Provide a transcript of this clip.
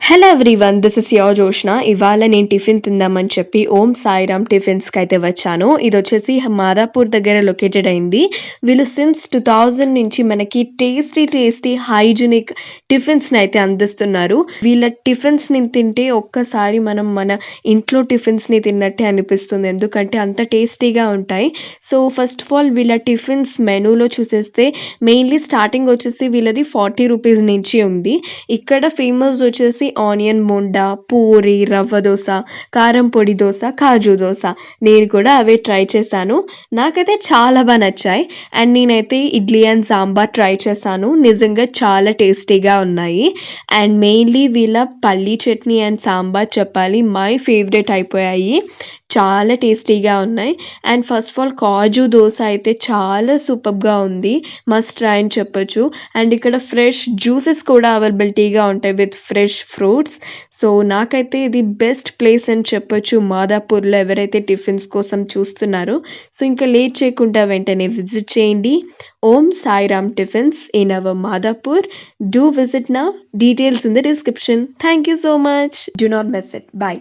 Hello everyone, this is your Joshna. ఇవాళ నేను tiffin తిందామని చెప్పి ఓం సాయిరామ్ టిఫిన్స్కి అయితే వచ్చాను. ఇది వచ్చేసి మాదాపూర్ దగ్గర లొకేటెడ్ అయింది. వీళ్ళు సిన్స్ 2000 నుంచి మనకి టేస్టీ హైజీనిక్ టిఫిన్స్ని అయితే అందిస్తున్నారు. వీళ్ళ టిఫిన్స్ని తింటే ఒక్కసారి మనం మన ఇంట్లో టిఫిన్స్ని తిన్నట్టే అనిపిస్తుంది, ఎందుకంటే అంత టేస్టీగా ఉంటాయి. సో ఫస్ట్ ఆఫ్ ఆల్ వీళ్ళ టిఫిన్స్ మెనూలో చూసేస్తే మెయిన్లీ స్టార్టింగ్ వచ్చేసి వీళ్ళది 40 రూపీస్ నుంచి ఉంది. ఇక్కడ ఫేమస్ వచ్చేసి ఆనియన్ బోండా, పూరి, రవ్వ దోస, కారం పొడి దోస, కాజు దోస. నేను కూడా అవే ట్రై చేశాను. నాకైతే చాలా బాగా నచ్చాయి. అండ్ నేనైతే ఇడ్లీ అండ్ సాంబార్ ట్రై చేశాను. నిజంగా చాలా టేస్టీగా ఉన్నాయి. అండ్ మెయిన్లీ వీళ్ళ పల్లీ చట్నీ అండ్ సాంబార్ చెప్పాలి, మై ఫేవరెట్ అయిపోయాయి. చాలా టేస్టీగా ఉన్నాయి. అండ్ ఫస్ట్ ఆఫ్ ఆల్ కాజు దోస అయితే చాలా సూపర్గా ఉంది, మస్ట్ ట్రై అని చెప్పొచ్చు. అండ్ ఇక్కడ ఫ్రెష్ జ్యూసెస్ కూడా అవైలబిలిటీగా ఉంటాయి విత్ ఫ్రెష్ ఫ్రూట్స్. సో నాకైతే ఇది బెస్ట్ ప్లేస్ అని చెప్పొచ్చు మాదాపూర్లో, ఎవరైతే టిఫిన్స్ కోసం చూస్తున్నారో. సో ఇంకా లేట్ చేయకుండా వెంటనే విజిట్ చేయండి Om Sairam tiffins in our Madhapur. Do visit నా. Details in the description. Thank you so much. Do not miss it. Bye.